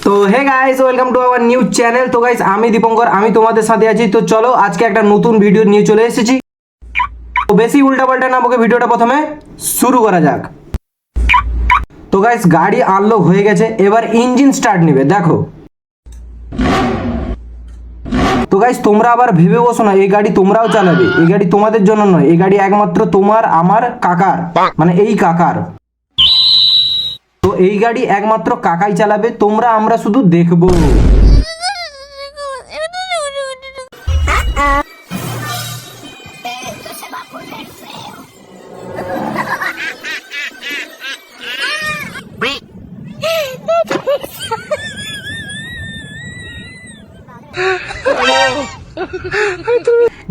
তো hey guys, welcome to our new channel. তো guys, আমি দীপঙ্কর, আমি তোমাদের সাথে আছি। তো চলো আজকে একটা নতুন ভিডিও নিয়ে চলে এসেছি। তো বেশি উল্টাপাল্টা না বকে ভিডিওটা প্রথমে শুরু করা যাক। তো গাইস, গাড়ি আনলক হয়ে গেছে, এবার ইঞ্জিন স্টার্ট নেবে। দেখো তো গাইস, তোমরা আবার ভেবে বসো না এই গাড়ি তোমরাও চালাবে। এই গাড়ি তোমাদের জন্য নয়, এই গাড়ি একমাত্র তোমার আমার কাকার, মানে এই কাকার। তো এই গাড়ি একমাত্র কাকাই চালাবে, তোমরা আমরা শুধু দেখবো।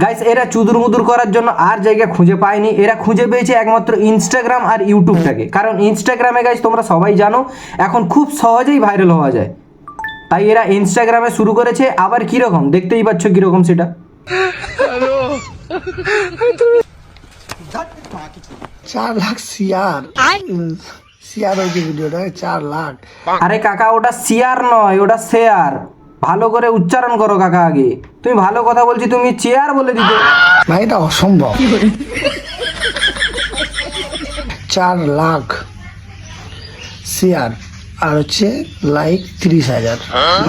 গাইস, এরা চুদুর মুদুর করার জন্য আর জায়গা খুঁজে পায়নি, এরা খুঁজে পেয়েছে একমাত্র ইনস্টাগ্রাম আর ইউটিউবটাকে। কারণ ইনস্টাগ্রামে গাইস তোমরা সবাই জানো এখন খুব সহজেই ভাইরাল হওয়া যায়, তাই এরা ইনস্টাগ্রামে শুরু করেছে। আবার কিরকম দেখতেই পাচ্ছ কিরকম সেটা। 4 লাখ সিয়ার সিয়ারের যে ভিডিওটা 4 লাখ। আরে কাকা, ওটা সিয়ার নয়, ওটা শেয়ার। ভালো করে উচ্চারণ করো কাকা। আগে তুমি ভালো কথা বলছি, তুমি চেয়ার বলে দিতে। ভাই এটা অসম্ভব। 4 লাখ সিয়ার আর হচ্ছে লাইক 30,000।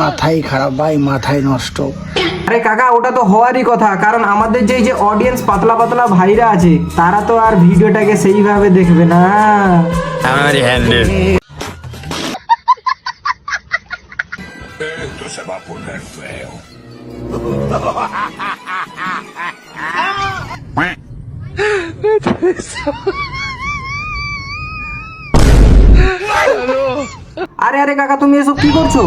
মাথায় খারাপ ভাই, মাথায় নষ্ট। আরে কাকা, ওটা তো হওয়ারই কথা, কারণ আমাদের যে অডিয়েন্স পাতলা পাতলা ভাইরা আছে তারা তো আর ভিডিওটাকে সেইভাবে দেখবে না। আরে আরে কাকা, তুমি এসব কি করছো?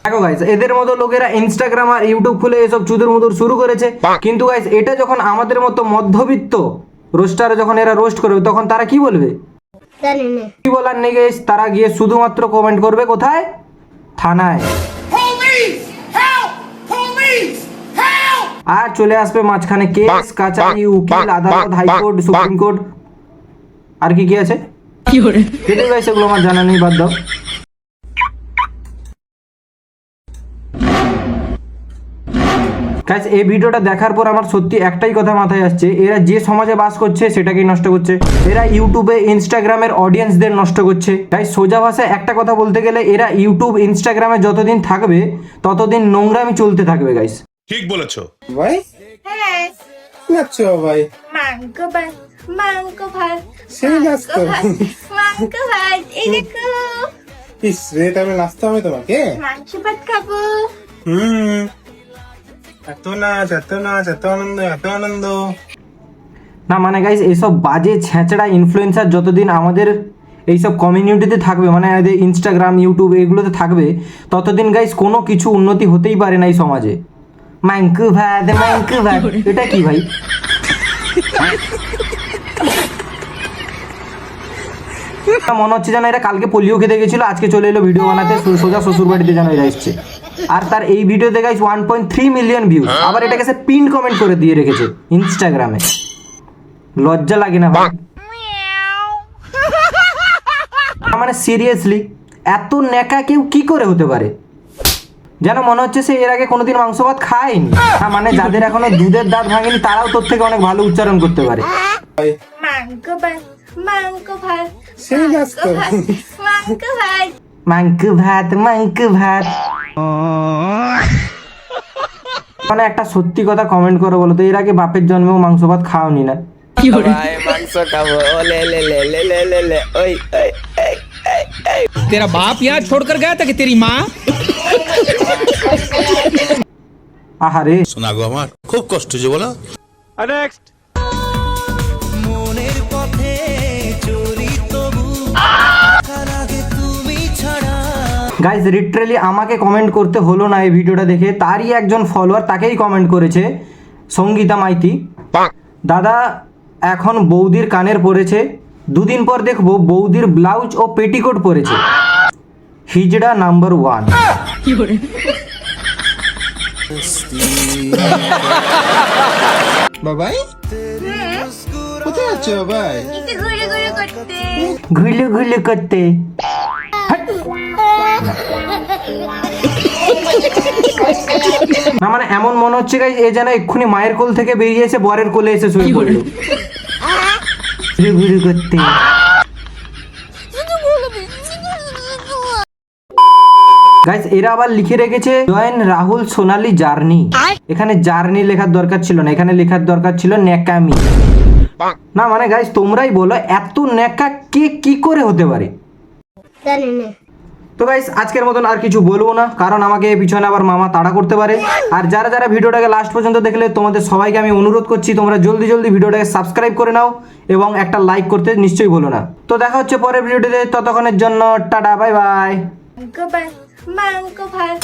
দেখো গাইস, এদের মতো লোকেরা ইনস্টাগ্রাম আর ইউটিউব খুলে এসব চুদুর মুদুর শুরু করেছে। কিন্তু গাইস, এটা যখন আমাদের মতো মধ্যবিত্ত রোস্টার যখন এরা রোস্ট করবে, তখন তারা কি বলবে? কি বলার নেই গাইস, তারা গিয়ে শুধুমাত্র কমেন্ট করবে কোথায়? থানায়। আর চলে আসবে মাঝখানে কেস, কাচারি, উকিল, আদালত, হাইকোর্ট, সুপ্রিম কোর্ট, আর কি কি আছে এটাই গাইস, এগুলো আমার জানা নেই, বাদ দাও। গাইস, এই ভিডিওটা দেখার পর আমার সত্যি একটাই কথা মাথায় আসছে, এরা যে সমাজে বাস করছে সেটাকেই নষ্ট করছে। এরা ইউটিউবে ইনস্টাগ্রামের অডিয়েন্সদের নষ্ট করছে। গাইস, সোজা ভাষায় একটা কথা বলতে গেলে, এরা ইউটিউব ইনস্টাগ্রামে যতদিন থাকবে ততদিন নোংরামি চলতে থাকবে। গাইস ঠিক বলেছো ভাই। হ্যাঁ নাচছো ভাই। মাংস ভাত সেই নাচতো। মাংস ভাত, এই দেখো ইস রে, তাহলে নাচতে হবে তোমাকে। মাংস ভাত খাবো। এত নাচ, এত নাচ, এত আনন্দ, এত আনন্দ। না মানে গাইস, এইসব বাজে ছেঁচড়া ইনফ্লুয়েন্সার যতদিন আমাদের এইসব কমিউনিটিতে থাকবে, মানে ইনস্টাগ্রাম ইউটিউব এগুলোতে থাকবে, ততদিন গাইস কোনো কিছু উন্নতি হতেই পারে না এই সমাজে। মাংকু ভাত, এটা কি ভাই? মনে হচ্ছে যেন এরা কালকে পোলিও খেতে গেছিল, আজকে চলে এলো ভিডিও বানাতে, সোজা শ্বশুর বাড়িতে যেন এরা এসছে। আর তার এই ভিডিওতে গাইস 1.3 মিলিয়ন ভিউ। আবার এটাকে সে পিন কমেন্ট করে দিয়ে রেখেছে ইনস্টাগ্রামে। লজ্জা লাগে না ভাই? মানে সিরিয়াসলি এত ন্যাকা কেউ কি করে হতে পারে? যেন মনে হচ্ছে সে এর আগে কোনোদিন মাংস ভাত খায়নি। মানে যাদের এখনো দুধের দাঁত ভাঙেনি তারাও তোর থেকে অনেক ভালো উচ্চারণ করতে পারে। সেই নাচতো। মাংকু ভাত। মানে একটা সত্যি কথা কমেন্ট করে বলো তো, এর আগে বাপের জন্মেও মাংস ভাত খাওনি না? মাংস খাবো, ले ओए तेरा बाप यहाँ छोड़कर गया था कि तेरी माँ? আহারে, শোনা গো, আমার খুব কষ্ট হচ্ছে বলো। নেক্সট। মনের পথে চলি তবু তুমি ছাড়া। গাইস, লিটারালি আমাকে কমেন্ট করতে হলো না এই ভিডিওটা দেখে, তারই একজন ফলোয়ার তাকেই কমেন্ট করেছে, সঙ্গীতা মাইতি। দাদা এখন বৌদির কানের পড়েছে, দুদিন পর দেখবো বৌদির ব্লাউজ ও পেটিকোট পরেছে। হিজড়া নাম্বার 1। বাবাই কোথায় আছো ভাই? একটু ঘুরে ঘুরে করতে। ঘুরলে ঘুরলে করতে। না মানে এমন মনে হচ্ছে গাইস এ যেন এক্ষুনি মায়ের কোল থেকে বেরিয়ে এসে বরের কোলে এসে শুয়ে পড়লো। ঘুরে ঘুরে করতে। গাইস এরা আবার লিখে রেখেছে জয়েন রাহুল সোনালী জার্নি। এখানে জার্নি লেখার দরকার ছিল না, এখানে লেখার দরকার ছিল ন্যাকামি। না মানে গাইস তোমরাই বলো এত ন্যাকা কে কি করে হতে পারে। তো গাইস আজকের মতন আর কিছু বলবো না, কারণ আমাকে পিছনে আবার মামা তাড়া করতে পারে। আর যারা যারা ভিডিওটাকে লাস্ট পর্যন্ত দেখলে তোমাদের সবাইকে আমি অনুরোধ করছি তোমরা জলদি জলদি ভিডিওটাকে সাবস্ক্রাইব করে নাও এবং একটা লাইক করতে নিশ্চয়ই ভুলো না। তো দেখা হচ্ছে পরের ভিডিওটিতে, ততক্ষণের জন্য টাটা বাই বাই। মাংস ভাত, মাংস ভাত।